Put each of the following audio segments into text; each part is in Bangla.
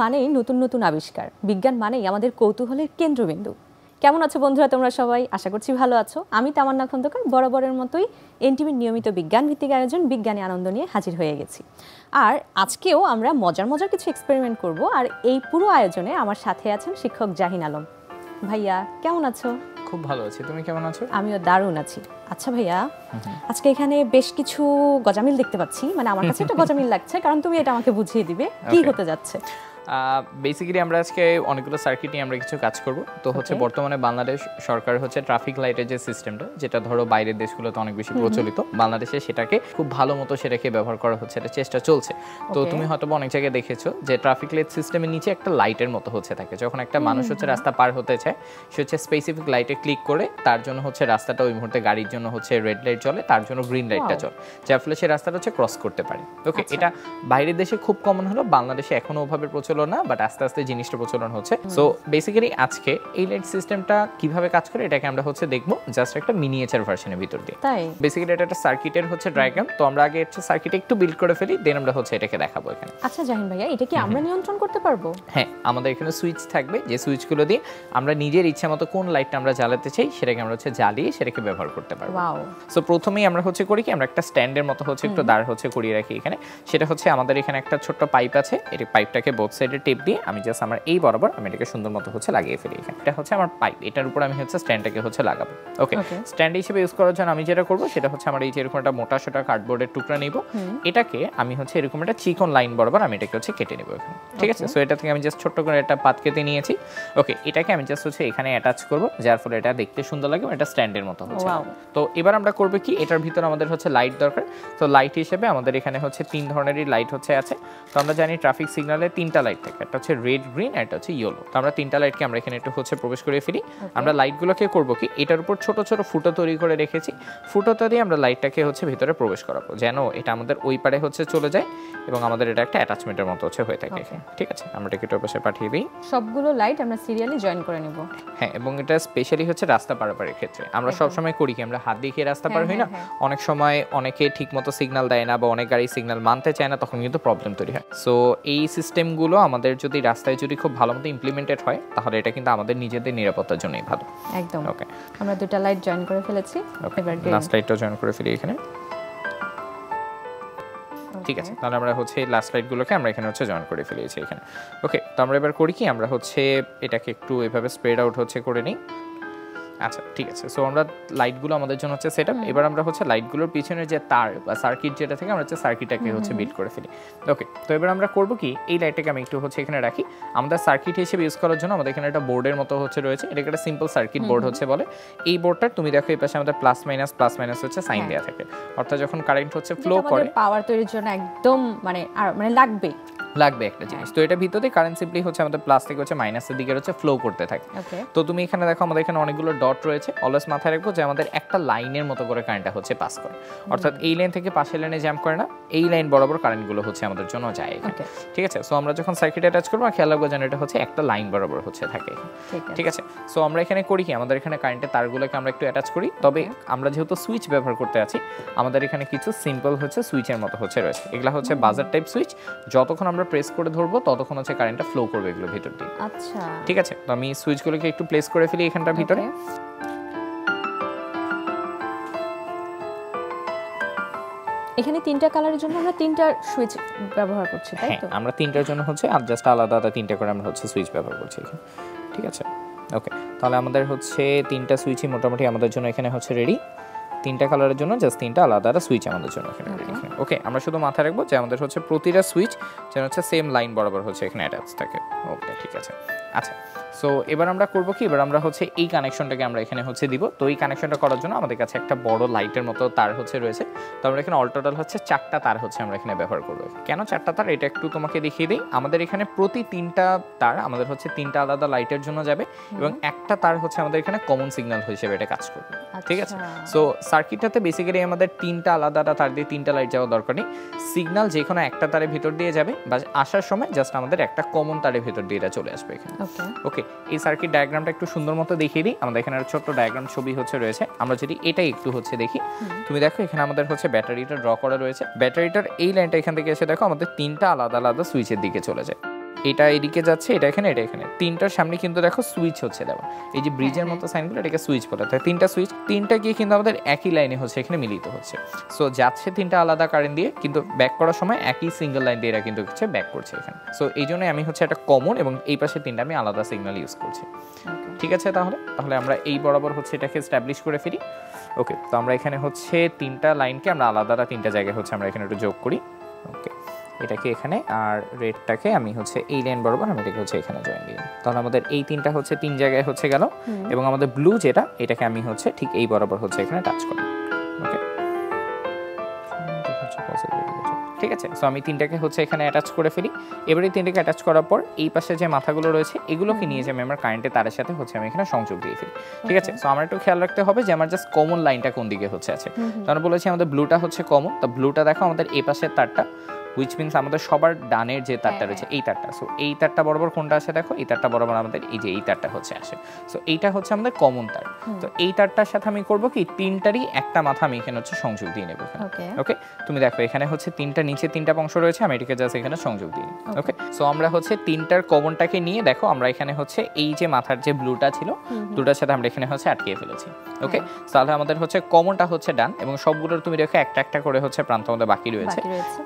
মানেই নতুন নতুন আবিষ্কার, বিজ্ঞান মানেই আমাদের কৌতূহলের কেন্দ্রবিন্দু। কেমন আছো বন্ধুরা তোমরা সবাই? আশা করছি ভালো আছো। আমি তামান্না খন্দকার বরাবরের মতোই এনটিভির নিয়মিত বিজ্ঞান ভিত্তিক আয়োজন বিজ্ঞানী আনন্দ নিয়ে হাজির হয়ে গেছি। আর আজকেও আমরা মজার মজার কিছু এক্সপেরিমেন্ট করব। আর এই পুরো আয়োজনে আমার সাথে আছেন শিক্ষক জাহিন আলম। ভাইয়া কেমন আছো? খুব ভালো আছি, তুমি কেমন আছো? আমিও দারুণ আছি। আচ্ছা ভাইয়া, আজকে এখানে বেশ কিছু গজামিল দেখতে পাচ্ছি, মানে আমার কাছে একটা গজামিল লাগছে, কারণ তুমি এটা আমাকে বুঝিয়ে দিবে কি হতে যাচ্ছে। বেসিক্যালি আমরা আজকে অনেকগুলো সার্কিট নিয়ে আমরা কিছু কাজ করব। তো হচ্ছে বর্তমানে বাংলাদেশ সরকার হচ্ছে ট্রাফিক লাইটের যে সিস্টেমটা, যেটা ধরো বাইরের দেশগুলোতে অনেক বেশি প্রচলিত, বাংলাদেশে সেটাকে খুব ভালো মতো সেটাকে ব্যবহার করা হচ্ছে, এটা চেষ্টা চলছে। তো তুমি হয়তো অনেক জায়গায় দেখেছো যে ট্রাফিক লাইট সিস্টেমের নিচে একটা লাইটের মতো হচ্ছে থাকে। যখন একটা মানুষ হচ্ছে রাস্তা পার হতে চায়, সে হচ্ছে স্পেসিফিক লাইটে ক্লিক করে, তার জন্য হচ্ছে রাস্তাটা ওই মুহূর্তে গাড়ির জন্য হচ্ছে রেড লাইট চলে, তার জন্য গ্রিন লাইটটা চলে, যার ফলে সে রাস্তাটা হচ্ছে ক্রস করতে পারে। ওকে, এটা বাইরের দেশে খুব কমন হলো, বাংলাদেশে এখনো ওভাবে প্রচলন না, বাট আস্তে আস্তে জিনিসটা প্রচলন হচ্ছে। সো বেসিক্যালি আজকে এই লাইট সিস্টেমটা কিভাবে কাজ করে এটাকে আমরা হচ্ছে দেখবো জাস্ট একটা মিনিয়েচার ভার্সনের ভিতর দিয়ে। তাই বেসিক্যালি এটা একটা সার্কিটের হচ্ছে ডায়াগ্রাম। তো আমরা আগে হচ্ছে সার্কিটে একটু বিল্ড করে ফেলি, দেন আমরা হচ্ছে এটাকে দেখাবো এখানে। আচ্ছা জাহিন ভাইয়া, এটা কি আমরা নিয়ন্ত্রণ করতে পারবো? হ্যাঁ, আমাদের এখানে সুইচ থাকবে, যে সুইচগুলো দিয়ে আমরা নিজের ইচ্ছা মতো কোন লাইটটা আমরা জ্বালাতে চাই সেটাকে আমরা হচ্ছে জ্বালিয়ে সেটাকে ব্যবহার করতে পারবো। ওয়াও। সো প্রথমেই আমরা হচ্ছে করি কি, আমরা একটা স্ট্যান্ডের মতো হচ্ছে একটু দাঁড় হচ্ছে করিয়ে রাখি এখানে। সেটা হচ্ছে আমাদের এখানে একটা ছোট্ট পাইপ আছে, এই পাইপটাকে বোথ সাইডে টেপ দিয়ে আমি জাস্ট আমার এই বরাবর আমি এটাকে সুন্দর মতো হচ্ছে লাগিয়ে ফেলি এখানে। এটা হচ্ছে আমার পাইপ, এটার উপর আমি হচ্ছে স্ট্যান্ডটাকে হচ্ছে লাগাবো। ওকে, স্ট্যান্ড হিসেবে ইউজ করার জন্য আমি যেটা করবো সেটা হচ্ছে আমার এই যে এরকম একটা মোটা সোটা কার্ডবোর্ডের টুকরা নিব, এটাকে আমি হচ্ছে এরকম একটা চিকন লাইন বরাবর আমি এটাকে হচ্ছে কেটে নেবো এখানে। ঠিক আছে, সো এটা থেকে আমি জাস্ট ছোট্ট করে একটা পাত কেটে নিয়েছি। ওকে, এটাকে আমি জাস্ট হচ্ছে এখানে অ্যাটাচ করবো, যার ফলে এটা দেখতে সুন্দর লাগে, এটা স্ট্যান্ডের মতো হচ্ছে। তো এবার আমরা করবো কি, এটার ভিতর আমাদের হচ্ছে লাইট দরকার। তো লাইট হিসেবে আমাদের এখানে হচ্ছে তিন ধরনেরই লাইট হচ্ছে আছে। তো আমরা জানি ট্রাফিক সিগন্যালে তিনটা লাইট থাকে, একটা হচ্ছে রেড, গ্রিন, আর একটা হচ্ছে ইয়েলো। তো আমরা তিনটা লাইটকে আমরা এখানে একটু হচ্ছে প্রবেশ করে ফেলি। আমরা লাইটগুলোকে করবো কি, এটার উপর ছোট ছোট ফুটো তৈরি করে রেখেছি, ফুটোটা দিয়ে আমরা লাইটটাকে হচ্ছে ভিতরে প্রবেশ করাবো, যেন এটা আমাদের ওই পারে হচ্ছে চলে যায় এবং আমাদের এটা একটা অ্যাটাচমেন্টের মতো হচ্ছে হয়ে থাকে। ঠিক আছে, আমরা এটাকে একটু পাশে পাঠিয়ে দিই। সবগুলো লাইট আমরা সিরিয়ালি জয়েন করে নেব। হ্যাঁ, এবং এটা স্পেশালি হচ্ছে রাস্তা পারাপারের ক্ষেত্রে আমরা সব সময় করি কি, আমরা হাত দিয়ে রাস্তা পার হই না, অনেক সময় অনেকে ঠিকমতো সিগন্যাল দেয় না বা অনেক গাড়ি সিগন্যাল মানতে চায় না, তখন কিন্তু প্রবলেম তৈরি হয়। সো এই সিস্টেমগুলো আমাদের যদি রাস্তায় যদি খুব ভালো মতো ইমপ্লিমেন্টেড হয়, তাহলে এটা কিন্তু আমাদের নিজেদের নিরাপত্তার জন্যই ভালো। একদম। ওকে, আমরা দুটো লাইট জয়েন করে ফেলেছি, এবার লাস্ট লাইটটা জয়েন করে ফেলি এখানে। ঠিক আছে, তাহলে আমরা হচ্ছে লাস্ট লাইটগুলোকে আমরা এখানে হচ্ছে জয়েন করে ফেলেছি এখানে। ওকে, তো আমরা এবার করি কি, আমরা হচ্ছে এটাকে একটু এভাবে স্প্রেড আউট হচ্ছে করে নিই। আচ্ছা, ঠিক আছে, সো আমরা লাইটগুলো আমাদের জন্য হচ্ছে সেটআপ। এবার আমরা হচ্ছে লাইটগুলোর পিছনে যে তার বা সার্কিট যেটা থেকে আমরা হচ্ছে সার্কিটটাকে হচ্ছে বিল্ড করে ফেলি। ওকে, তো এবার আমরা করব কি, এই লাইটটাকে আমি একটু হচ্ছে এখানে রাখি। আমাদের সার্কিট হিসেবে ইউজ করার জন্য আমাদের এখানে একটা বোর্ডের মতো হচ্ছে রয়েছে, এটাকে একটা সিম্পল সার্কিট বোর্ড হচ্ছে বলে। এই বোর্ডটা তুমি দেখো এই পাশে আমাদের প্লাস মাইনাস হচ্ছে সাইন দেয়া থাকে, অর্থাৎ যখন কারেন্ট হচ্ছে ফ্লো করে, পাওয়ার তৈরির জন্য একদম মানে লাগবে একটা জিনিস। তো এটা ভিতরে কারেন্ট সিম্পলি হচ্ছে আমাদের প্লাস থেকে হচ্ছে মাইনাসের দিকে হচ্ছে ফ্লো করতে থাকে। তো তুমি এখানে দেখো আমাদের এখানে অনেকগুলো ডট রয়েছে, অলওয়েজ মাথায় রাখবো যে আমাদের একটা লাইনের মতো করে কারেন্টটা হচ্ছে পাস করে, অর্থাৎ এই লাইন থেকে পাশের লাইনে জ্যাম করে না, এই লাইন বরাবর কারেন্টগুলো হচ্ছে আমাদের জন্য যায়। ঠিক আছে, সো আমরা যখন সার্কিট অ্যাটাচ করবো খেয়াল রাখবো যেন এটা হচ্ছে একটা লাইন বরাবর হচ্ছে থাকে। ঠিক আছে, সো আমরা এখানে করি কি, আমাদের এখানে কারেন্টের তারগুলোকে আমরা একটু অ্যাটাচ করি। তবে আমরা যেহেতু সুইচ ব্যবহার করতে আছি, আমাদের এখানে কিছু সিম্পল হচ্ছে সুইচের মতো হচ্ছে রয়েছে, এগুলা হচ্ছে বাজার টাইপ সুইচ। যতক্ষণ আমরা প্রেস করে ধরবো ততক্ষণ হচ্ছে কারেন্টটা ফ্লো করবে এগুলো ভিতর দিয়ে। আচ্ছা, ঠিক আছে, তো আমি সুইচগুলোকে একটু প্লেস করে ফেলি এখানটার ভিতরে। এখানে তিনটা কালারের জন্য আমরা তিনটা সুইচ ব্যবহার করছি, তাই তো? আমরা তিনটার জন্য হচ্ছে জাস্ট আলাদা আলাদা তিনটা করে আমরা হচ্ছে সুইচ ব্যবহার করছি এখানে। ঠিক আছে, ওকে, তাহলে আমাদের হচ্ছে তিনটা সুইচই মোটামুটি আমাদের জন্য এখানে হচ্ছে রেডি। তিনটা কালারের জন্য জাস্ট তিনটা আলাদা আলাদা সুইচ আমাদের জন্য এখানে রেডি। ওকে, আমরা শুধু মাথায় রাখবো যে আমাদের হচ্ছে প্রতিটা সুইচ যেন হচ্ছে সেম লাইন বরাবর হচ্ছে এখানে অ্যাটাচ থাকে। ওকে, ঠিক আছে। আচ্ছা, সো এবার আমরা করবো কি, এবার আমরা হচ্ছে এই কানেকশনটাকে আমরা এখানে হচ্ছে দিব। তো এই কানেকশনটা করার জন্য আমাদের কাছে একটা বড় লাইটের মতো তার হচ্ছে রয়েছে। তো আমরা এখানে অল টোটাল হচ্ছে 4টা তার হচ্ছে আমরা এখানে ব্যবহার করবো। কেন 4টা তার, এটা একটু তোমাকে দেখিয়ে দিই। আমাদের এখানে প্রতি 3টা তার আমাদের হচ্ছে 3টা আলাদা লাইটের জন্য যাবে, এবং একটা তার হচ্ছে আমাদের এখানে কমন সিগন্যাল হিসেবে এটা কাজ করবে। ঠিক আছে, সো সার্কিটটাতে বেসিক্যালি আমাদের 3টা আলাদা আলাদা তার দিয়ে 3টা লাইট যাওয়া দরকার নেই, সিগন্যাল যে কোনো একটা তারের ভিতর দিয়ে যাবে, বা আসার সময় জাস্ট আমাদের একটা কমন তারের ভিতর দিয়ে এটা চলে আসবে এখানে। ওকে, এই সার্কিট ডায়াগ্রামটা একটু সুন্দর মতো দেখিয়ে দিই। আমাদের এখানে একটা ছোট্ট ডায়াগ্রাম ছবি হচ্ছে রয়েছে, আমরা যদি এটাই একটু হচ্ছে দেখি, তুমি দেখো এখানে আমাদের হচ্ছে ব্যাটারিটা ড্র করা রয়েছে। ব্যাটারিটার এই লাইনটা এখান থেকে এসে দেখো আমাদের 3টা আলাদা আলাদা সুইচের দিকে চলে যায়। এটা এদিকে যাচ্ছে, এটা এখানে, এটা এখানে, তিনটার সামনে কিন্তু দেখো সুইচ হচ্ছে দেওয়া, এই যে ব্রিজের মতো সাইনগুলো এটাকে সুইচ বলা হয়। তিনটা সুইচ, তিনটা গিয়ে কিন্তু আমাদের একই লাইনে হচ্ছে এখানে মিলিত হচ্ছে। সো যাচ্ছে তিনটা আলাদা কারেন্ট দিয়ে, কিন্তু ব্যাক করার সময় একই সিঙ্গেল লাইন দিয়ে এরা কিন্তু হচ্ছে ব্যাক করছে এখানে। সো এই জন্যই আমি হচ্ছে একটা কমন এবং এই পাশে তিনটা আমি আলাদা সিগন্যাল ইউজ করছি। ঠিক আছে, তাহলে আমরা এই বরাবর হচ্ছে এটাকে এস্টাবলিশ করে ফেলি। ওকে, তো আমরা এখানে হচ্ছে তিনটা লাইনকে আমরা আলাদা তিনটা জায়গায় হচ্ছে আমরা এখানে একটু যোগ করি। ওকে, এটাকে এখানে আর রেডটাকে আমি হচ্ছে এই লাইন বরাবর আমি এটাকে হচ্ছে এখানে জয়েন দিই। তাহলে আমাদের এই তিনটা হচ্ছে তিন জায়গায় হচ্ছে গেল, এবং আমাদের ব্লু যেটা এটাকে আমি হচ্ছে ঠিক এই বরাবর হচ্ছে এখানে টাচ করি। ওকে, ঠিক আছে। সো আমি তিনটাকে হচ্ছে এখানে অ্যাটাচ করে ফেলি। এবারে তিনটাকে অ্যাটাচ করার পর এই পাশে যে মাথাগুলো রয়েছে এগুলোকে নিয়ে যে আমি আমার কারেন্টের তারের সাথে হচ্ছে আমি এখানে সংযোগ দিয়ে ফেলি। ঠিক আছে, সো আমার একটু খেয়াল রাখতে হবে যে আমার জাস্ট কমন লাইনটা কোন দিকে হচ্ছে আছে। তো আমরা বলেছি আমাদের ব্লুটা হচ্ছে কমন, তো ব্লুটা দেখো আমাদের এই পাশের তারটা, হুইচ মিনস আমাদের সবার ডানের যে তারটা রয়েছে এই তারটা। সো এই তারটা বরাবর কোনটা আসে দেখো, এই তারটা বরাবর আমাদের এই যে এই তারটা হচ্ছে আসে। সো এইটা হচ্ছে আমাদের কমন তার। তো এই তারটার সাথে আমি করব কি, তিনটারই একটা মাথা আমি এখানে হচ্ছে সংযোগ দিয়ে নেব এখানে। ওকে, তুমি দেখো এখানে হচ্ছে তিনটা নিচে তিনটা অংশ রয়েছে, আমি এটাকে জাস্ট এখানে সংযোগ দিই। ওকে, সো আমরা হচ্ছে তিনটার কমনটাকে নিয়ে দেখো আমরা এখানে হচ্ছে এই যে মাথার যে ব্লুটা ছিল, ব্লুটার সাথে আমরা এখানে হচ্ছে আটকিয়ে ফেলেছি। ওকে, তাহলে আমাদের হচ্ছে কমনটা হচ্ছে ডান, এবং সবগুলোর তুমি দেখো একটা একটা করে হচ্ছে প্রান্ত আমাদের বাকি রয়েছে।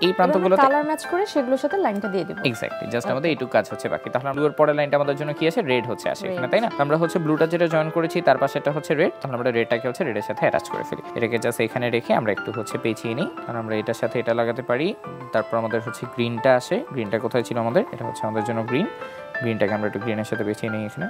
এই প্রান্তগুলো কালার ম্যাচ করে সেগুলোর সাথে লাইনটা দিয়ে দেব। এক্স্যাক্টলি, জাস্ট আমাদের এইটুকু কাজ হচ্ছে বাকি। তাহলে ব্লুর পরের লাইনটা আমাদের জন্য কি আছে, রেড হচ্ছে আসে এখানে, তাই না? আমরা হচ্ছে ব্লুটা যেটা জয়েন করেছি তার পাশেটা হচ্ছে রেড, তাহলে আমরা রেডটাকে হচ্ছে রেডের সাথে অ্যাটাচ করে ফেলি। এটাকে জাস্ট এখানে রেখে আমরা একটু হচ্ছে পেঁচিয়ে নিই, কারণ আমরা এটার সাথে এটা লাগাতে পারি। তারপর আমাদের হচ্ছে গ্রিনটা আসে, গ্রিনটা কোথায় ছিল আমাদের, এটা হচ্ছে আমাদের জন্য গ্রিনটাকে আমরা একটু গ্রিনের সাথে পেঁচিয়ে নিই এখানে,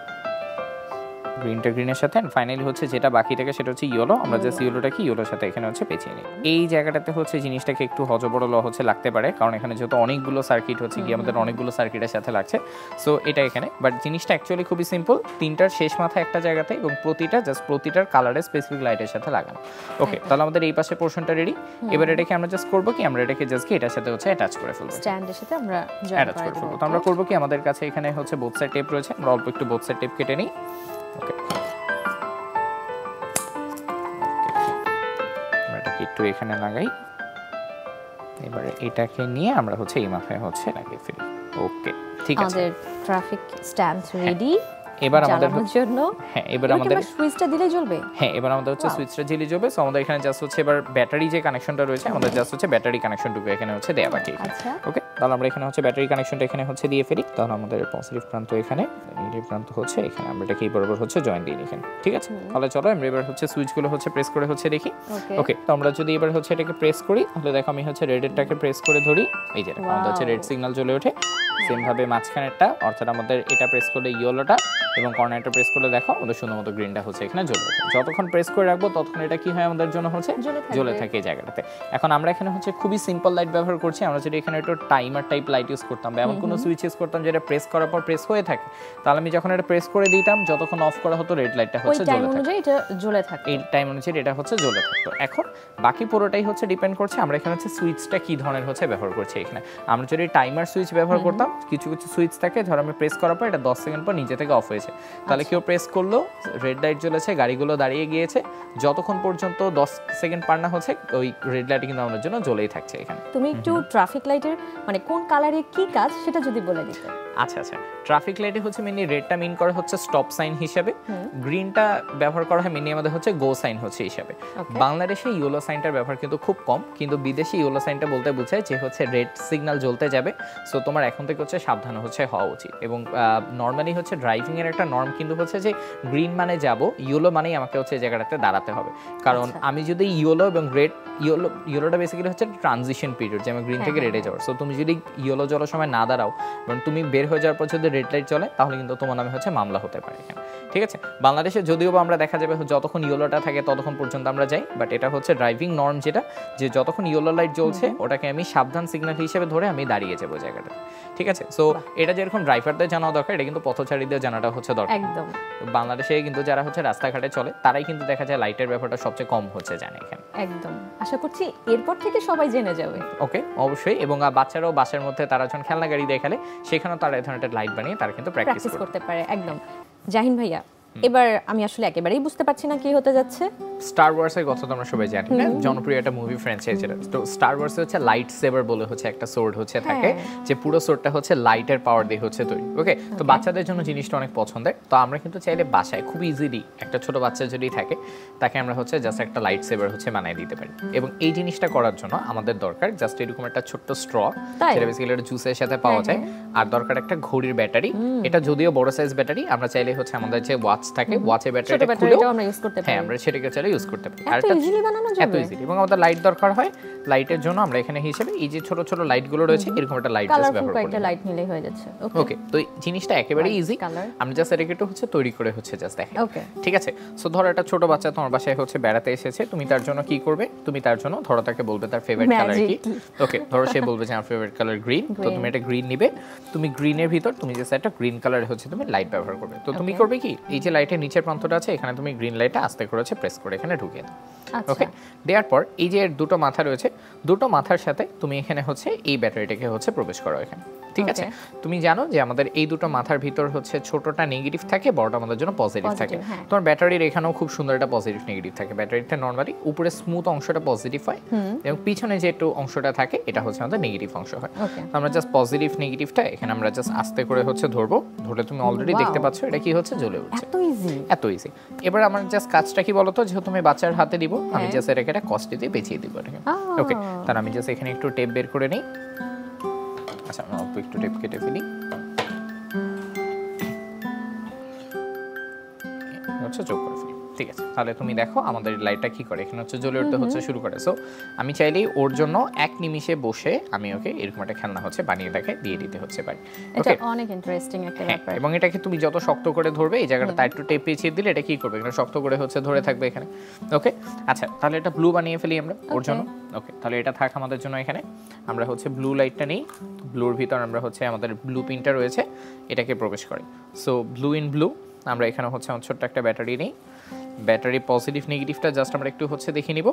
গ্রিনটা গ্রিনের সাথে। এন্ড ফাইনালি হচ্ছে যেটা বাকি থাকে সেটা হচ্ছে ইয়েলো, আমরা জাস্ট ইয়েলোটাকে ইয়েলোর সাথে এখানে হচ্ছে পেঁচিয়ে নিই। এই জায়গাটাতে হচ্ছে জিনিসটাকে একটু হজবড়ল হচ্ছে লাগতে পারে, কারণ এখানে যেহেতু অনেকগুলো সার্কিট হচ্ছে গিয়ে আমাদের অনেকগুলো সার্কিটের সাথে লাগছে। সো এটা এখানে, বাট জিনিসটা অ্যাকচুয়ালি খুবই সিম্পল। তিনটার শেষ মাথা একটা জায়গাতে, এবং প্রতিটার কালারে স্পেসিফিক লাইটের সাথে লাগানো। ওকে, তাহলে আমাদের এই পাশে পোরশনটা রেডি। এবার এটাকে আমরা জাস্ট করবো কি, আমরা এটাকে জাস্ট এটার সাথে হচ্ছে অ্যাটাচ করে ফেলবো, স্ট্যান্ডের সাথে আমরা অ্যাটাচ করে ফেলবো। তো আমরা করবো কি, আমাদের কাছে এখানে হচ্ছে বোথ সাইড টেপ রয়েছে, আমরা অল্প একটু বোথ সাইড টেপ কেটে নিই। ওকে, একটু এখানে লাগাই। এবারে এটাকে নিয়ে আমরা হচ্ছে এই মাথায় হচ্ছে লাগিয়ে ফেলি। ওকে, ঠিক আছে, আমাদের ট্রাফিক স্ট্যান্ড রেডি। এবার আমাদের জন্য এবার আমাদের সুইচটা দিলে জ্বলবে। এবার আমাদের হচ্ছে সুইচটা জ্বলে যাবে। সো আমাদের এখানে জাস্ট হচ্ছে এবার ব্যাটারি যে কানেকশনটা রয়েছে, আমাদের জাস্ট হচ্ছে ব্যাটারি কানেকশনটুকু এখানে হচ্ছে দেয়া বাকি। আচ্ছা, ওকে, তাহলে আমরা এখানে হচ্ছে ব্যাটারি কানেকশনটা এখানে হচ্ছে দিয়ে ফেলি। তাহলে আমাদের পজিটিভ প্রান্ত এখানে, নেগেটিভ প্রান্ত হচ্ছে এখানে, আমরা এটাকে এই বরাবর হচ্ছে জয়েন দিই এখানে। ঠিক আছে, তাহলে চলো আমরা এবার হচ্ছে সুইচগুলো হচ্ছে প্রেস করে হচ্ছে দেখি। ওকে, তো আমরা যদি এবার হচ্ছে এটাকে প্রেস করি, তাহলে দেখো আমি হচ্ছে রেডেরটাকে প্রেস করে ধরি, এই যে আমাদের হচ্ছে রেড সিগন্যাল জ্বলে ওঠে। সেম ভাবে মাঝখানেরটা, অর্থাৎ আমাদের এটা প্রেস করলে ইয়েলোটা, এবং কর্নারটা প্রেস করলে দেখো আমাদের সুন্দর মতো গ্রিনটা হচ্ছে এখানে জ্বলে ওঠে। যতক্ষণ প্রেস করে রাখবো ততক্ষণ এটা কি হয় আমাদের জন্য হচ্ছে জ্বলে থাকে এই জায়গাটাতে। এখন আমরা এখানে হচ্ছে খুবই সিম্পল লাইট ব্যবহার করছি। আমরা যদি এখানে একটু টাইমার টাইপ লাইট ইউজ করতাম, বা এমন কোনো সুইচ ইউজ করতাম যেটা প্রেস করার পর প্রেস হয়ে থাকে, তাহলে আমি যখন এটা প্রেস করে দিতাম যতক্ষণ অফ করা হতো রেড লাইটটা হচ্ছে জ্বলে থাকে, এই টাইম অনুযায়ী এটা হচ্ছে জ্বলে থাকতো। এখন বাকি পুরোটাই হচ্ছে ডিপেন্ড করছে আমরা এখানে হচ্ছে সুইচটা কি ধরনের হচ্ছে ব্যবহার করছি এখানে। আমরা যদি টাইমার সুইচ ব্যবহার করতাম, কিছু কিছু সুইচ থাকে ধরো আমি প্রেস করার পর এটা 10 সেকেন্ড পর নিজে থেকে অফ হয়েছে, তাহলে কেউ প্রেস করলো, রেড লাইট জ্বলেছে, গাড়িগুলো দাঁড়িয়ে গিয়েছে, যতক্ষণ পর্যন্ত 10 সেকেন্ড পার না হচ্ছে ওই রেড লাইট কিন্তু আমাদের জন্য জ্বলেই থাকছে এখানে। তুমি একটু ট্রাফিক লাইটের মানে কোন কালারে কি কাজ সেটা যদি বলে দিতে। আচ্ছা, ট্রাফিক লাইটে হচ্ছে মেনলি রেডটা মিন করা হচ্ছে স্টপ সাইন হিসেবে, গ্রিনটা ব্যবহার করা হয় মেনলি আমাদের হচ্ছে গো সাইন হচ্ছে হিসাবে। বাংলাদেশে ইয়েলো সাইনটার ব্যবহার কিন্তু খুব কম, কিন্তু বিদেশে ইয়েলো সাইনটা বলতে বোঝায় যে হচ্ছে রেড সিগন্যাল জ্বলতে যাবে, সো তোমার এখন থেকে হচ্ছে সাবধান হচ্ছে হওয়া উচিত। এবং নর্মালি হচ্ছে ড্রাইভিং এর একটা নর্ম কিন্তু হচ্ছে যে গ্রিন মানে যাব, ইয়েলো মানেই আমাকে হচ্ছে এই জায়গাটাতে দাঁড়াতে হবে, কারণ আমি যদি ইয়েলো এবং রেড, ইয়েলোটা বেসিক্যালি হচ্ছে ট্রানজিশন পিরিয়ড, যে আমি গ্রিন থেকে রেডে যাওয়ার। সো তুমি যদি ইয়েলো জ্বলার সময় না দাঁড়াও, কারণ তুমি বের হয়ে যাওয়ার পর যদি রেড লাইট চলে, তাহলে কিন্তু তোমার নামে হচ্ছে মামলা হতে পারে এখানে। ঠিক আছে, বাংলাদেশে যদিও আমরা দেখা যাবে যতক্ষণ ইয়েলোটা থাকে ততক্ষণ পর্যন্ত আমরা যাই, বাট এটা হচ্ছে ড্রাইভিং নর্ম যেটা, যে যতক্ষণ ইয়েলো লাইট জ্বলছে ওটাকে আমি সাবধান সিগন্যাল হিসেবে ধরে আমি দাঁড়িয়ে যাবো জায়গাটা। ঠিক আছে, সো এটা যেরকম ড্রাইভারদের জানা দরকার, এটা কিন্তু পথচারীদের জানাটা হচ্ছে দরকার একদম। বাংলাদেশে কিন্তু যারা হচ্ছে রাস্তাঘাটে চলে তারাই কিন্তু দেখা যায় লাইটের ব্যাপারটা সবচেয়ে কম হচ্ছে জানে এখানে। একদম, আশা করছি এরপর থেকে সবাই জেনে যাবে। ওকে, অবশ্যই। এবং বাচ্চারাও বাসের মধ্যে তারা যখন খেলনা গাড়ি দেখালে সেখানেও তারা এই ধরনের লাইট বানিয়ে তারা কিন্তু প্র্যাকটিস করতে পারে। একদম। জাহিন ভাইয়া, এবার আমি আসলে একেবারেই বুঝতে পারছি না কি হতে যাচ্ছে। স্টার ওয়ার্স এর কথা তো আমরা সবাই জানি না, জনপ্রিয় একটা মুভি ফ্র্যাঞ্চাইজ এটা। তো স্টার ওয়ার্স হচ্ছে লাইট সেভার বলে হচ্ছে একটা সোর্ড হচ্ছে থাকে, যে পুরো সোর্ডটা হচ্ছে লাইটের পাওয়ার দিয়ে হচ্ছে তৈরি। ওকে, তো বাচ্চাদের জন্য জিনিসটা অনেক পছন্দের। তো আমরা কিন্তু চাইলে বাসায় খুব ইজিলি একটা ছোট বাচ্চা যদি থাকে তাকে আমরা হচ্ছে জাস্ট একটা লাইট সেভার হচ্ছে বানিয়ে দিতে পারি। এবং এই জিনিসটা করার জন্য আমাদের দরকার জাস্ট এরকম একটা ছোট্ট স্ট্র, যেটা বেসিক্যালি জুসের সাথে পাওয়া যায়, আর দরকার একটা ঘড়ির ব্যাটারি। এটা যদিও বড় সাইজ ব্যাটারি, আমরা চাইলে হচ্ছে আমাদের যে ওয়াচ থাকে ওয়াচের ব্যাটারিটা খুলে আমরা ইউজ করতে পারি। হ্যাঁ, আমরা সেটাকে চাইলে ইউজ করতে পারি। আর এটা ইজিলি বানানো যাবে, এত ইজিলি। এবং আমাদের লাইট দরকার হয়, লাইটের জন্য আমরা এখানে হিসেবে এই যে ছোট ছোট লাইট গুলো রয়েছে এরকম একটা লাইট জাস্ট ব্যবহার করি। একটা লাইট নিলেই হয়ে যাচ্ছে। ওকে, তো এই জিনিসটা একেবারে ইজি। আমরা জাস্ট এটাকে একটু হচ্ছে তৈরি করে হচ্ছে জাস্ট দেখেন। ওকে, ঠিক আছে। সো ধরো একটা ছোট বাচ্চা তোমার বাসায় হচ্ছে বেড়াতে এসেছে, তুমি তার জন্য কি করবে? তুমি তার জন্য ধরো তাকে বলবে তার ফেভারিট কালার কি। ওকে, ধরো সে বলবে যে আমার ফেভারিট কালার গ্রিন, তো তুমি একটা গ্রিন নিবে। তুমি গ্রিনের ভিতর তুমি জাস্ট একটা গ্রিন কালার হচ্ছে তুমি লাইট ব্যবহার করবে। তো তুমি করবে কি, এই যে লাইটের নিচের প্রান্তটা আছে এখানে তুমি গ্রিন লাইটটা আস্তে করে হচ্ছে প্রেস করে এখানে ঢুকিয়ে দাও। ওকে, দেওয়ার পর এই যে দুটো মাথা রয়েছে, দুটো মাথার সাথে তুমি এখানে হচ্ছে এই ব্যাটারিটাকে হচ্ছে প্রবেশ করো এখানে। ঠিক আছে, তুমি জানো যে আমাদের এই দুটো মাথার ভিতর হচ্ছে ছোটটা নেগেটিভ থাকে, বড়টা আমাদের জন্য পজিটিভ থাকে। তোমার ব্যাটারির এখানেও খুব সুন্দর একটা পজিটিভ নেগেটিভ থাকে। ব্যাটারিটা নরমালি উপরে স্মুথ অংশটা পজিটিভ হয় এবং পিছনে যে একটু অংশটা থাকে এটা হচ্ছে আমাদের নেগেটিভ অংশ হয়। তো আমরা জাস্ট পজিটিভ নেগেটিভটা এখানে আমরা জাস্ট আস্তে করে হচ্ছে ধরবো, ধরে তুমি অলরেডি দেখতে পাচ্ছ এটা কি হচ্ছে জ্বলে উঠছে। এত ইজি, এত ইজি। এবার আমার জাস্ট কাজটা কি বলতো, যেহেতু তুমি বাচ্চার হাতে দিব, আমি জাস্ট এটাকে একটা কস্টি দিয়ে পেঁচিয়ে দিব এটাকে। ওকে, তাহলে আমি জাস্ট এখানে একটু টেপ বের করে নিই। আচ্ছা, আমি অল্প একটু টেপ কেটে ফেলি, হচ্ছে যোগ করে ফেলি। ঠিক আছে, তাহলে তুমি দেখো আমাদের লাইটটা কি করে এখানে হচ্ছে জ্বলে উঠতে হচ্ছে শুরু করে। সো আমি চাইলেই ওর জন্য এক নিমিষে বসে আমি ওকে এরকম একটা খেলনা হচ্ছে বানিয়ে তাকে দিয়ে দিতে হচ্ছে পারি। এটা অনেক ইন্টারেস্টিং একটা ব্যাপার। এবং এটাকে তুমি যত শক্ত করে ধরবে, এই জায়গাটা তার একটু টেপ পেঁচিয়ে দিলে এটা কি করবে, এটা শক্ত করে হচ্ছে ধরে থাকবে এখানে। ওকে, আচ্ছা, তাহলে এটা ব্লু বানিয়ে ফেলি আমরা ওর জন্য। ওকে, তাহলে এটা থাক আমাদের জন্য এখানে। আমরা হচ্ছে ব্লু লাইটটা নিই, ব্লুর ভিতর আমরা হচ্ছে আমাদের ব্লু পিনটা রয়েছে এটাকে প্রবেশ করি। সো ব্লু ইন ব্লু আমরা এখানে হচ্ছে আমার ছোট্ট একটা ব্যাটারি নিই। ব্যাটারি পজিটিভ নেগেটিভটা জাস্ট আমরা একটু হচ্ছে দেখে নিব।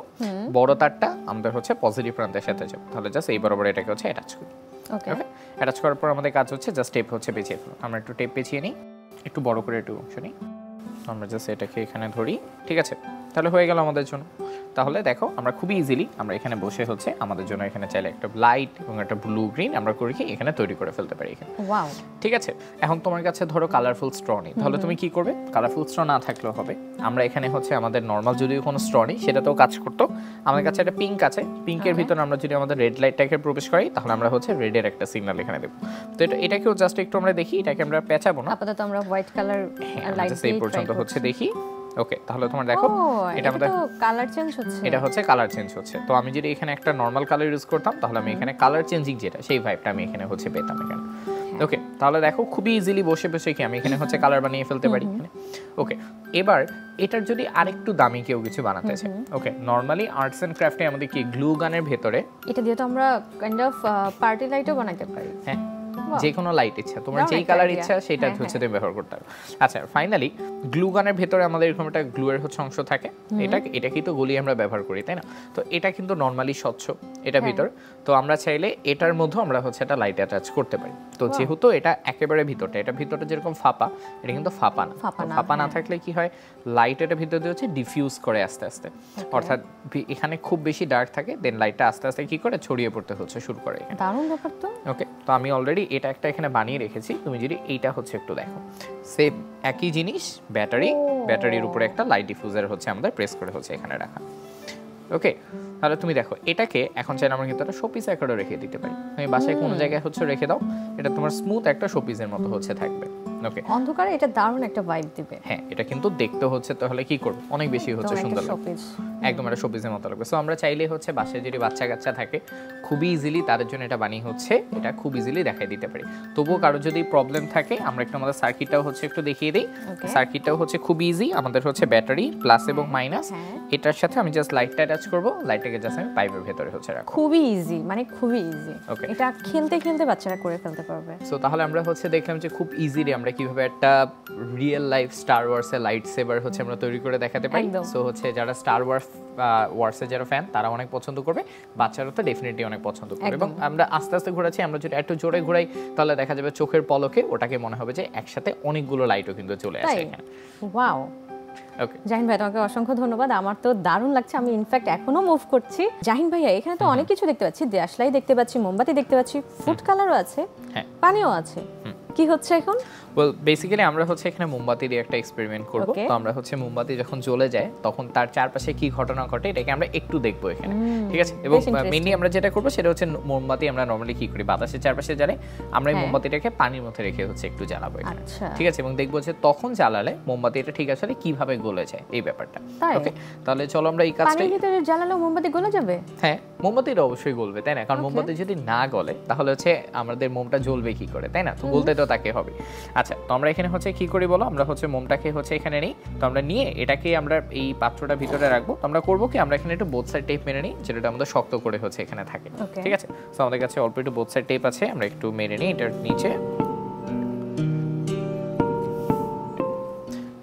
বড় তারটা আমাদের হচ্ছে পজিটিভ প্রান্তের সাথে যাবে, তাহলে জাস্ট এই বরাবর এটাকে হচ্ছে অ্যাটাচ করি। ওকে, অ্যাটাচ করার পর আমাদের কাজ হচ্ছে জাস্ট টেপ হচ্ছে পেঁচিয়ে ফেলো। আমরা একটু টেপ পেঁচিয়ে নিই, একটু বড় করে একটু অংশ নিই, আমরা জাস্ট এটাকে এখানে ধরি। ঠিক আছে, তাহলে হয়ে গেল আমাদের জন্য। তাহলে দেখো আমরা খুবই ইজিলি আমরা এখানে বসে হচ্ছে আমাদের জন্য এখানে চাইলে একটা লাইট এবং একটা ব্লু গ্রিন আমরা করে কি এখানে তৈরি করে ফেলতে পারি এখানে। ওয়াও, ঠিক আছে। এখন তোমার কাছে ধরো কালারফুল স্ট্র নেই, তাহলে তুমি কি করবে? কালারফুল স্ট্র না থাকলেও হবে, আমরা এখানে হচ্ছে আমাদের নর্মাল যদিও কোনো স্ট্র নেই সেটাতেও কাজ করতো। আমাদের কাছে একটা পিঙ্ক আছে, পিঙ্কের ভিতরে আমরা যদি আমাদের রেড লাইটটাকে প্রবেশ করি তাহলে আমরা হচ্ছে রেডের একটা সিগন্যাল এখানে দেবো। তো এটাকেও জাস্ট একটু আমরা দেখি, এটাকে আমরা পেঁচাবো না, আপাতত আমরা হোয়াইট কালার লাইট এই পর্যন্ত হচ্ছে দেখি। ওকে, তাহলে তোমার দেখো এটা আমাদের কালার চেঞ্জ হচ্ছে, এটা হচ্ছে কালার চেঞ্জ হচ্ছে। তো আমি যদি এখানে একটা নরমাল কালার ইউজ করতাম তাহলে আমি এখানে কালার চেঞ্জিং যেটা সেই ভাইবটা আমি এখানে হচ্ছে পেতাম এখানে। ওকে, তাহলে দেখো খুবই ইজিলি বসে বসে কি আমি এখানে হচ্ছে কালার বানিয়ে ফেলতে পারি এখানে। ওকে, এবার এটার যদি আরেকটু দামি কেউ কিছু বানাতে চায়, ওকে, নরমালি আর্টস এন্ড ক্রাফটে আমাদের কি গ্লু গানের ভেতরে এটা দিয়ে তো আমরা কাইন্ড অফ পার্টি লাইটও বানাতে পারি। হ্যাঁ, যে কোনো লাইট ইচ্ছা তোমার যেই কালার ইচ্ছা সেটা হচ্ছে তুমি ব্যবহার করতে পারো। আচ্ছা, ফাইনালি গ্লু গানের ভেতরে আমাদের এরকম একটা গ্লু এর হচ্ছে অংশ থাকে, এটা কি তো গলি আমরা ব্যবহার করি তাই না? তো এটা কিন্তু নরমালি স্বচ্ছ এটা ভিতর, তো আমরা চাইলে এটার মধ্যে আমরা হচ্ছে একটা লাইট অ্যাটাচ করতে পারি। তো যেহেতু এটা একেবারে ভিতরটা, এটা ভিতরটা যেরকম ফাঁপা, এটা কিন্তু ফাঁপা না। ফাঁপা না থাকলে কি হয়, লাইট এটা ভিতর দিয়ে হচ্ছে ডিফিউজ করে আস্তে আস্তে, অর্থাৎ এখানে খুব বেশি ডার্ক থাকে, দেন লাইটটা আস্তে আস্তে কি করে ছড়িয়ে পড়তে হচ্ছে শুরু করে এখানে। দারুণ ব্যাপার তো। ওকে, তো আমি অলরেডি এটা একটা এখানে বানিয়ে রেখেছি, তুমি যদি এইটা হচ্ছে একটু দেখো, সেম একই জিনিস, ব্যাটারির উপরে একটা লাইট ডিফিউজার হচ্ছে আমাদের প্রেস করে হচ্ছে এখানে রাখা। ওকে, তাহলে তুমি দেখো এটাকে এখন চাইলে আমরা কিন্তু একটা শোপিস আকারে রেখে দিতে পারি। তুমি বাসায় কোনো জায়গায় হচ্ছে রেখে দাও, এটা তোমার স্মুথ একটা শোপিসের মতো হচ্ছে থাকবে। ওকে, অন্ধকারে এটা দারুণ একটা ভাইব দিবে। হ্যাঁ, এটা কিন্তু দেখতে হচ্ছে তাহলে কি করবে, অনেক বেশি হচ্ছে সুন্দর লাগবে, একদম একটা শোপিসের মতো লাগবে। সো আমরা চাইলে হচ্ছে বাসায় যদি বাচ্চা কাচ্চা থাকে খুবই ইজিলি তাদের জন্য এটা বানিয়ে হচ্ছে এটা খুব ইজিলি দেখাই দিতে পারি। তবুও কারো যদি প্রবলেম থাকে আমরা একটু আমাদের সার্কিটটাও হচ্ছে একটু দেখিয়ে দিই। সার্কিটটাও হচ্ছে খুব ইজি, আমাদের হচ্ছে ব্যাটারি প্লাস এবং মাইনাস, এটার সাথে আমি জাস্ট লাইটটা অ্যাটাচ করব, লাইটটাকে জাস্ট আমি পাইপের ভেতরে হচ্ছে রাখবো। খুবই ইজি, মানে খুবই ইজি। এটা খেলতে খেলতে বাচ্চারা করে ফেলতে পারবে। সো তাহলে আমরা হচ্ছে দেখলাম যে খুব ইজিলি আমরা আমরা কিভাবে একটা রিয়েল লাইফ স্টার ওয়ার্সের লাইট সেভার হচ্ছে আমরা তৈরি করে দেখাতে পারি। একদম। সো হচ্ছে যারা স্টার ওয়ার্সের যারা ফ্যান তারা অনেক পছন্দ করবে, বাচ্চারা তো ডেফিনেটলি অনেক পছন্দ করবে। এবং আমরা আস্তে আস্তে ঘোরাচ্ছি, আমরা যদি একটু জোরে ঘোরাই তাহলে দেখা যাবে চোখের পলকে ওটাকে মনে হবে যে একসাথে অনেকগুলো লাইটও কিন্তু চলে আসে এখানে। ওয়াও, ওকে জাহিন ভাই তোমাকে অসংখ্য ধন্যবাদ, আমার তো দারুণ লাগছে, আমি ইনফ্যাক্ট এখনো মুভ করছি। জাহিন ভাইয়া এখানে তো অনেক কিছু দেখতে পাচ্ছি, দেশলাই দেখতে পাচ্ছি, মোমবাতি দেখতে পাচ্ছি, ফুড কালারও আছে, হ্যাঁ পানিও আছে, কি হচ্ছে এখন? ওয়েল বেসিক্যালি আমরা হচ্ছে এখানে মোমবাতি দিয়ে একটা এক্সপেরিমেন্ট করব। Okay. তো আমরা হচ্ছে মোমবাতি যখন জ্বলে যায় তখন তার চারপাশে কি ঘটনা ঘটে এটাকে আমরা একটু দেখবো এখানে, ঠিক আছে? এবং interesting. মেইনলি আমরা যেটা করব সেটা হচ্ছে মোমবাতি আমরা নরমালি কি করি বাতাসের চারপাশে জ্বালাই, আমরা এই হ্যাঁ। মোমবাতিটাকে পানির মধ্যে রেখে হচ্ছে একটু জ্বালাবো এখানে, আচ্ছা। ঠিক আছে? এবং দেখবো যে তখন জ্বালালে মোমবাতিটা ঠিক আসলে কিভাবে গলে যায় এই ব্যাপারটা। তাই? ওকে, তাহলে চলো আমরা এই কাজটাই। পানির ভিতরে জ্বালালেও মোমবাতি গলে যাবে? হ্যাঁ, মোমবাতিটা অবশ্যই গলবে, তাই না? কারণ Okay. মোমবাতি যদি না গলে তাহলে হচ্ছে আমাদের মোমটা জ্বলবে কি করে, তাই না? তো গলতে তো তাকে হবে। আচ্ছা, তো আমরা এখানে হচ্ছে কি করি বলো, আমরা হচ্ছে মোমটাকে হচ্ছে এখানে নিই, তো আমরা নিয়ে এটাকে আমরা এই পাত্রটা ভিতরে রাখবো। তো আমরা করবো কি, আমরা এখানে একটু বোথ সাইড টেপ মেরে নিই, যেটা আমাদের শক্ত করে হচ্ছে এখানে থাকে, Okay. ঠিক আছে? তো আমাদের কাছে অল্প একটু বোথ সাইড টেপ আছে, আমরা একটু মেরে নিই এটার নিচে।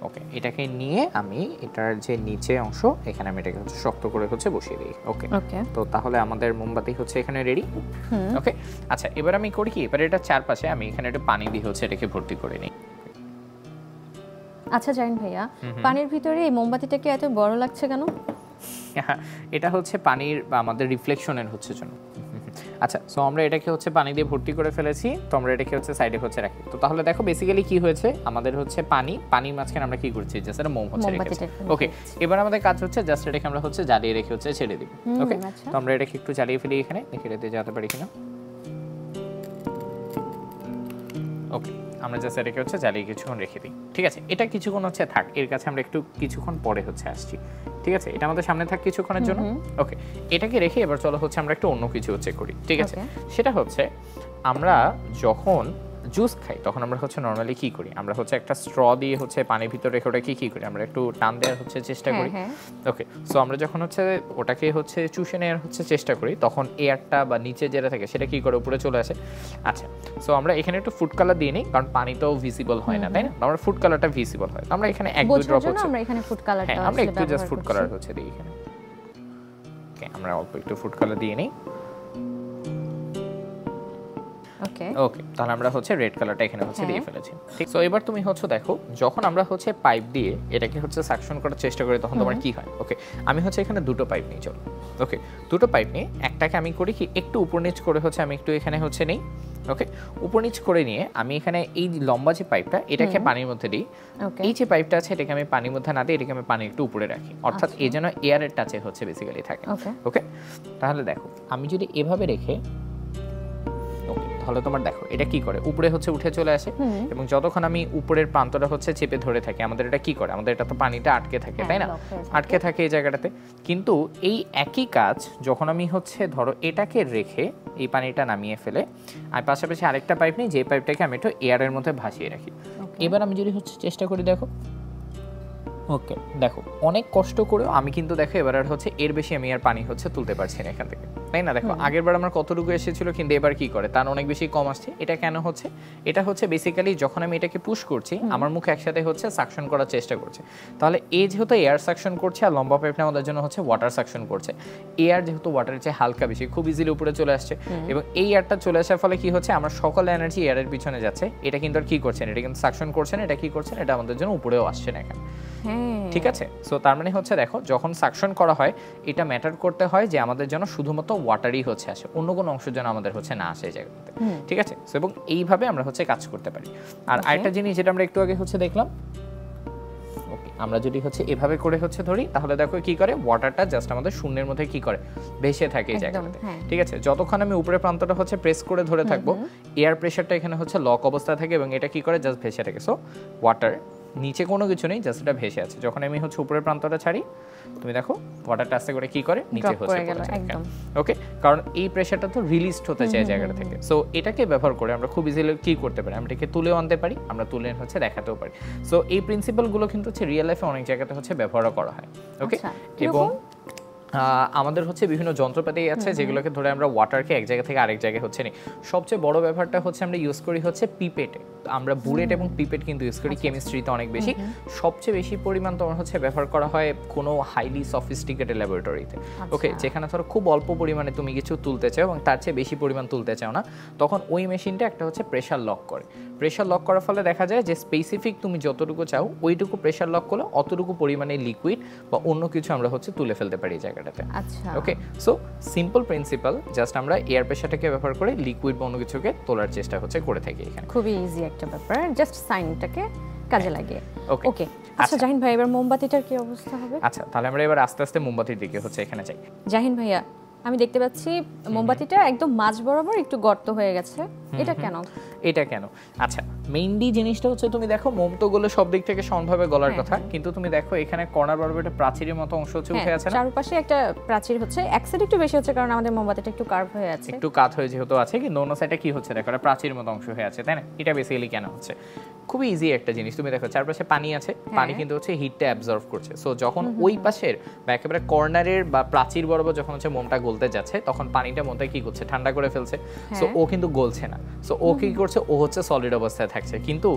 ওকে, এটাকে নিয়ে আমি এটার যে নিচে অংশ এখানে আমি এটাকে হচ্ছে শক্ত করে হচ্ছে বসিয়ে দিই। ওকে ওকে, তো তাহলে আমাদের মোমবাতি হচ্ছে এখানে রেডি। ওকে, আচ্ছা এবার আমি করি কি, এবার এটা চারপাশে আমি এখানে একটু পানি দিয়ে হচ্ছে এটাকে ভর্তি করে নিই। আচ্ছা জাহিন ভাইয়া, পানির ভিতরে এই মোমবাতিটাকে এত বড় লাগছে কেন? এটা হচ্ছে পানির বা আমাদের রিফ্লেকশনের হচ্ছে জন্য। আচ্ছা, সো আমরা এটাকে হচ্ছে পানি দিয়ে ভর্তি করে ফেলেছি, তো আমরা এটাকে হচ্ছে সাইডে হচ্ছে রাখি। তো তাহলে দেখো বেসিক্যালি কি হয়েছে, আমাদের হচ্ছে পানির মাঝখানে আমরা কি করছি, জাস্ট এটা মোম হচ্ছে রেখেছি। মোমবাতিটাকে ওকে, এবার আমাদের কাজ হচ্ছে জাস্ট এটাকে আমরা হচ্ছে জ্বালিয়ে রেখে হচ্ছে ছেড়ে দিব। ওকে, আচ্ছা। তো আমরা এটাকে একটু জ্বালিয়ে ফেলি এখানে, দেখে এটাতে যেতে পারি কিনা। ওকে, আমরা জাস্ট এটাকে হচ্ছে জ্বালিয়ে কিছুক্ষণ রেখে দিই, ঠিক আছে? এটা কিছুক্ষণ হচ্ছে থাক, এর কাছে আমরা একটু কিছুক্ষণ পরে হচ্ছে আসছি, ঠিক আছে? এটা আমাদের সামনে থাক কিছুক্ষণের জন্য। ওকে, এটাকে রেখে এবার চলো হচ্ছে আমরা একটু অন্য কিছু হচ্ছে করি, ঠিক আছে? Okay. সেটা হচ্ছে আমরা যখন জুস খাই তখন আমরা হচ্ছে নরমালি কি করি, আমরা হচ্ছে একটা স্ট্র দিয়ে হচ্ছে পানির ভিতরে রেখে ওটা কি করি, আমরা একটু টান দেওয়ার হচ্ছে চেষ্টা করি। হ্যাঁ। ওকে, সো আমরা যখন হচ্ছে ওটাকে হচ্ছে চুষে নেওয়ার হচ্ছে চেষ্টা করি তখন এয়ারটা বা নিচে যেটা থাকে সেটা কি করে উপরে চলে আসে। আচ্ছা, সো আমরা এখানে একটু ফুড কালার দিয়ে নিই, কারণ পানি তো ভিজিবল হয় না, তাই না? আমরা ফুড কালারটা ভিজিবল হয়, আমরা এখানে এক দুই বোঝার ড্রপ জন্য হচ্ছে, আমরা এখানে ফুড কালারটা হ্যাঁ আমরা একটু জাস্ট ফুড কালার হচ্ছে দিই এখানে। ওকে, আমরা অল্প একটু ফুড কালার দিয়ে নিই। ওকে, ওকে, তাহলে আমরা হচ্ছে রেড কালারটা এখানে হচ্ছে দিয়ে ফেলেছি, ঠিক? সো এবার তুমি হচ্ছে দেখো যখন আমরা হচ্ছে পাইপ দিয়ে এটাকে হচ্ছে সাকশন করার চেষ্টা করি তখন তোমার কি হয়। ওকে, আমি হচ্ছে এখানে দুটো পাইপ নিই, চলো। ওকে, দুটো পাইপ নিয়ে একটাকে আমি করি কি একটু উপর নিচ করে হচ্ছে আমি একটু এখানে হচ্ছে নেই। ওকে, উপর নিচ করে নিয়ে আমি এখানে এই লম্বা যে পাইপটা এটাকে পানির মধ্যে দিই। ওকে, এই যে পাইপটা আছে এটাকে আমি পানির মধ্যে না দিই, এটাকে আমি পানি একটু উপরে রাখি, অর্থাৎ এই যেন এয়ারের টাচে হচ্ছে বেসিক্যালি থাকে। ওকে, ওকে, তাহলে দেখো আমি যদি এভাবে রেখে, ওকে, তাহলে তোমার দেখো এটা কি করে উপরে হচ্ছে উঠে চলে আসে, এবং যতক্ষণ আমি উপরের প্রান্তটা হচ্ছে চেপে ধরে থাকি আমাদের এটা কি করে, আমাদের এটা তো পানিটা আটকে থাকে, তাই না? lock হয়ে থাকে। আটকে থাকে এই জায়গাটাতে। কিন্তু এই একই কাজ যখন আমি হচ্ছে ধরো এটাকে রেখে এই পানিটা নামিয়ে ফেলে আর পাশাপাশি আরেকটা পাইপ নিই, যে পাইপটাকে আমি একটু এয়ারের মধ্যে ভাসিয়ে রাখি। এবার আমি যদি হচ্ছে চেষ্টা করি, দেখো ওকে, দেখো অনেক কষ্ট করেও আমি কিন্তু দেখো এবার আর হচ্ছে এর বেশি আমি আর পানি হচ্ছে তুলতে পারছি না এখান থেকে, তাই না? দেখো আগের বার আমার কতটুকু এসেছিল কিন্তু এবার কি করে তার অনেক বেশি কম আসছে। এটা কেন হচ্ছে? এটা হচ্ছে বেসিক্যালি যখন আমি এটাকে পুশ করছি আমার মুখ একসাথে হচ্ছে সাকশন করার চেষ্টা করছে, তাহলে এই যেহেতু এয়ার সাকশন করছে আর লম্বা পাইপটা আমাদের জন্য হচ্ছে ওয়াটার সাকশন করছে, এয়ার যেহেতু ওয়াটারের চেয়ে হালকা বেশি খুব ইজিলি উপরে চলে আসছে, এবং এই এয়ারটা চলে আসার ফলে কি হচ্ছে আমার সকল এনার্জি এয়ারের পিছনে যাচ্ছে, এটা কিন্তু আর কি করছে না, এটা কিন্তু সাকশন করছে না, এটা কি করছে না, এটা আমাদের জন্য উপরেও আসছে না এখানে, ঠিক আছে? সো তার মানে হচ্ছে দেখো যখন সাকশন করা হয় এটা ম্যাটার করতে হয় যে আমাদের জন্য শুধুমাত্র ওয়াটারই হচ্ছে আসে, অন্য কোনো অংশ যেন আমাদের হচ্ছে না আসে এই জায়গাতে, ঠিক আছে? সো এবং এইভাবে আমরা হচ্ছে কাজ করতে পারি। আর আরেকটা জিনিস যেটা আমরা একটু আগে হচ্ছে দেখলাম, ওকে, আমরা যদি হচ্ছে এভাবে করে হচ্ছে ধরি তাহলে দেখো কি করে ওয়াটারটা জাস্ট আমাদের শূন্যের মধ্যে কি করে ভেসে থাকে এই জায়গাটাতে, ঠিক আছে? যতক্ষণ আমি উপরের প্রান্তটা হচ্ছে প্রেস করে ধরে থাকবো এয়ার প্রেসারটা এখানে হচ্ছে লক অবস্থায় থাকে এবং এটা কি করে জাস্ট ভেসে থাকে। সো ওয়াটার নিচে কোনো কিছু নেই, জাস্ট এটা ভেসে আছে। যখন আমি হচ্ছে উপরের প্রান্তটা ছাড়ি তুমি দেখো ওয়াটারটা আস্তে করে কি করে নিচে হচ্ছে পড়ে যায়, ওকে, কারণ এই প্রেসারটা তো রিলিজড হতে চায় জায়গাটা থেকে। সো এটাকে ব্যবহার করে আমরা খুব ইজিলি কি করতে পারি, আমরা এটাকে তুলেও আনতে পারি, আমরা তুলে হচ্ছে দেখাতেও পারি। সো এই প্রিন্সিপালগুলো কিন্তু হচ্ছে রিয়েল লাইফে অনেক জায়গাতে হচ্ছে ব্যবহার করা হয়, ওকে? এবং আমাদের হচ্ছে বিভিন্ন যন্ত্রপাতি আছে যেগুলোকে ধরে আমরা ওয়াটারকে এক জায়গা থেকে আরেক জায়গায় হচ্ছে নিই। সবচেয়ে বড় ব্যাপারটা হচ্ছে আমরা ইউজ করি হচ্ছে পিপেটে। আমরা বুলেট এবং পিপেট কিন্তু ইউজ করি কেমিস্ট্রিতে অনেক বেশি। সবচেয়ে বেশি পরিমাণ তোমার হচ্ছে ব্যবহার করা হয় কোনো হাইলি সফিস্টিকেটেড ল্যাবরেটরিতে। ওকে, যেখানে ধরো খুব অল্প পরিমাণে তুমি কিছু তুলতে চাও এবং তার চেয়ে বেশি পরিমাণ তুলতে চাও না, তখন ওই মেশিনটা একটা হচ্ছে প্রেশার লক করে। প্রেশার লক করার ফলে দেখা যায় যে স্পেসিফিক তুমি যতটুকু চাও ওইটুকু প্রেশার লক করলে অতটুকু পরিমাণে লিকুইড বা অন্য কিছু আমরা হচ্ছে তুলে ফেলতে পারি এই জায়গাটাতে। আচ্ছা, ওকে, সো সিম্পল প্রিন্সিপাল, জাস্ট আমরা এয়ার প্রেশারটাকে ব্যবহার করে লিকুইড বা অন্য কিছুকে তোলার চেষ্টা হচ্ছে করে থাকি এখানে। খুবই ইজি একটা ব্যাপার, জাস্ট সাইনটাকে কাজে লাগিয়ে। ওকে ওকে, আচ্ছা জাহিন ভাই, এবার মোমবাতিটার কি অবস্থা হবে? আচ্ছা, তাহলে আমরা এবার আস্তে আস্তে মোমবাতির দিকে হচ্ছে এখানে যাই। জাহিন ভাইয়া, আমি দেখতে পাচ্ছি মোমবাতিটা একদম মাঝ বরাবর একটু গর্ত হয়ে গেছে, এটা কেন? এটা কেন? আচ্ছা, মেইনলি জিনিসটা হচ্ছে তুমি দেখো মোম তো গলে সব দিক থেকে সমানভাবে গলার কথা, কিন্তু তুমি দেখো এখানে কর্নার বরাবর একটা প্রাচীরের মতো অংশ হচ্ছে উঠে আছে না? চারপাশে একটা প্রাচীর হচ্ছে, এক সাইড একটু বেশি হচ্ছে কারণ আমাদের মোমবাতিটা একটু কার্ভ হয়ে আছে, একটু কাত হয়ে যেহেতু আছে, কিন্তু অন্য সাইডে কি হচ্ছে দেখো, একটা প্রাচীরের মতো অংশ হয়ে আছে, তাই না? এটা বেসিক্যালি কেন হচ্ছে? খুবই ইজি একটা জিনিস, তুমি দেখো চারপাশে পানি আছে, পানি কিন্তু হচ্ছে হিটটা অ্যাবজর্ব করছে। সো যখন ওই পাশের বা একেবারে কর্নারের বা প্রাচীর বরাবর যখন হচ্ছে মোমটা গলতে যাচ্ছে, তখন পানিটা মোমটা কি করছে, ঠান্ডা করে ফেলছে। সো ও কিন্তু গলছে না। সো ও কি করছে, ও হচ্ছে সলিড অবস্থায় থাকছে, কিন্তু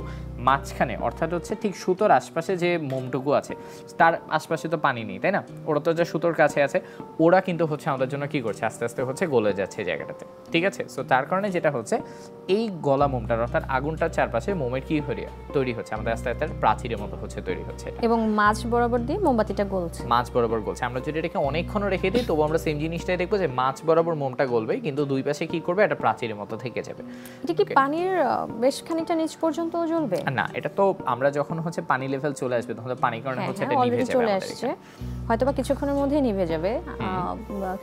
মাঝখানে অর্থাৎ হচ্ছে ঠিক সুতোর আশপাশে যে মোমটুকু আছে তার আশপাশে তো পানি নেই, তাই না? ওরা তো যে সুতোর কাছে আছে, ওরা কিন্তু হচ্ছে আমাদের জন্য কি করছে, আস্তে আস্তে হচ্ছে গলে যাচ্ছে এই জায়গাটাতে, ঠিক আছে? সো তার কারণে যেটা হচ্ছে, এই গলা মোমটার অর্থাৎ আগুনটার চারপাশে মোমের কি তৈরি হচ্ছে, আমাদের আস্তে আস্তে প্রাচীরের মতো হচ্ছে তৈরি হচ্ছে, এবং মাঝ বরাবর দিয়ে মোমবাতিটা গলছে, মাছ বরাবর গলছে। আমরা যদি এটাকে অনেকক্ষণ রেখে দিই তবু আমরা সেম জিনিসটাই দেখবো যে মাছ বরাবর মোমটা গলবে, কিন্তু দুই পাশে কি করবে, একটা প্রাচীরের মতো থেকে যাবে। এটা কি পানির বেশ খানিকটা নিচ পর্যন্ত জ্বলবে? না, এটা তো আমরা যখন হচ্ছে পানি লেভেল চলে আসবে তখন তো পানির কারণে হচ্ছে এটা নিভে যাবে, চলে আসছে, হয়তোবা কিছুক্ষণের মধ্যেই নিভে যাবে।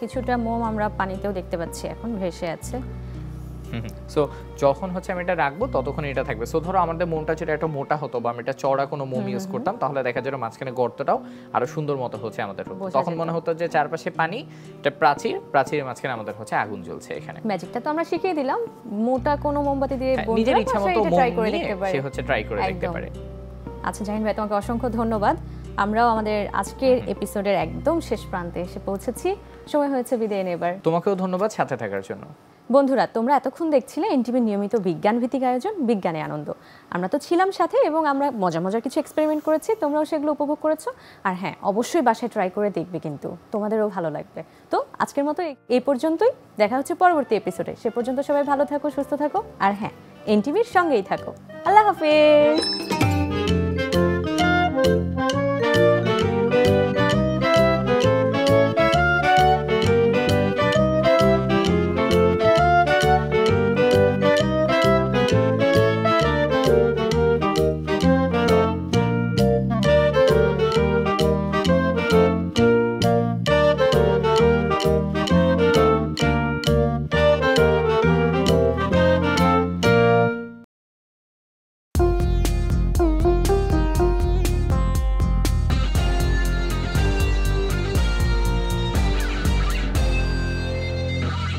কিছুটা মোম আমরা পানিতেও দেখতে পাচ্ছি এখন ভেসে আছে। সো যখন হচ্ছে আমি এটা রাখবো ততক্ষণ এটা থাকবে। সো ধরো আমাদের মোমটা যেটা একটা মোটা হতো বা আমি এটা চওড়া কোনো মোম ইউজ করতাম, তাহলে দেখা যেত মাঝখানে গর্তটাও আরো সুন্দর মতো হচ্ছে আমাদের হতো। তখন মনে হতো যে চারপাশে পানি, এটা প্রাচীরের মাঝখানে আমাদের হচ্ছে আগুন জ্বলছে। এখানে ম্যাজিকটা তো আমরা শিখিয়ে দিলাম, মোটা কোনো মোমবাতি দিয়ে নিজের ইচ্ছা মতো ট্রাই করে দেখতে পারে, সে হচ্ছে ট্রাই করে দেখতে পারে। আচ্ছা জাহিন ভাই, তোমাকে অসংখ্য ধন্যবাদ। আমরাও আমাদের আজকের এপিসোডের একদম শেষ প্রান্তে এসে পৌঁছেছি, সময় হয়েছে বিদায় নেবার। তোমাকেও ধন্যবাদ সাথে থাকার জন্য। বন্ধুরা, তোমরা এতক্ষণ দেখছিলে এনটিভির নিয়মিত বিজ্ঞান ভিত্তিক আয়োজন বিজ্ঞানে আনন্দ। আমরা তো ছিলাম সাথে এবং আমরা মজার কিছু এক্সপেরিমেন্ট করেছি, তোমরাও সেগুলো উপভোগ করেছো। আর হ্যাঁ, অবশ্যই বাসায় ট্রাই করে দেখবে, কিন্তু তোমাদেরও ভালো লাগবে। তো আজকের মতো এই পর্যন্তই, দেখা হচ্ছে পরবর্তী এপিসোডে। সে পর্যন্ত সবাই ভালো থাকো, সুস্থ থাকো, আর হ্যাঁ, এনটিভির সঙ্গেই থাকো। আল্লাহ হাফেজ।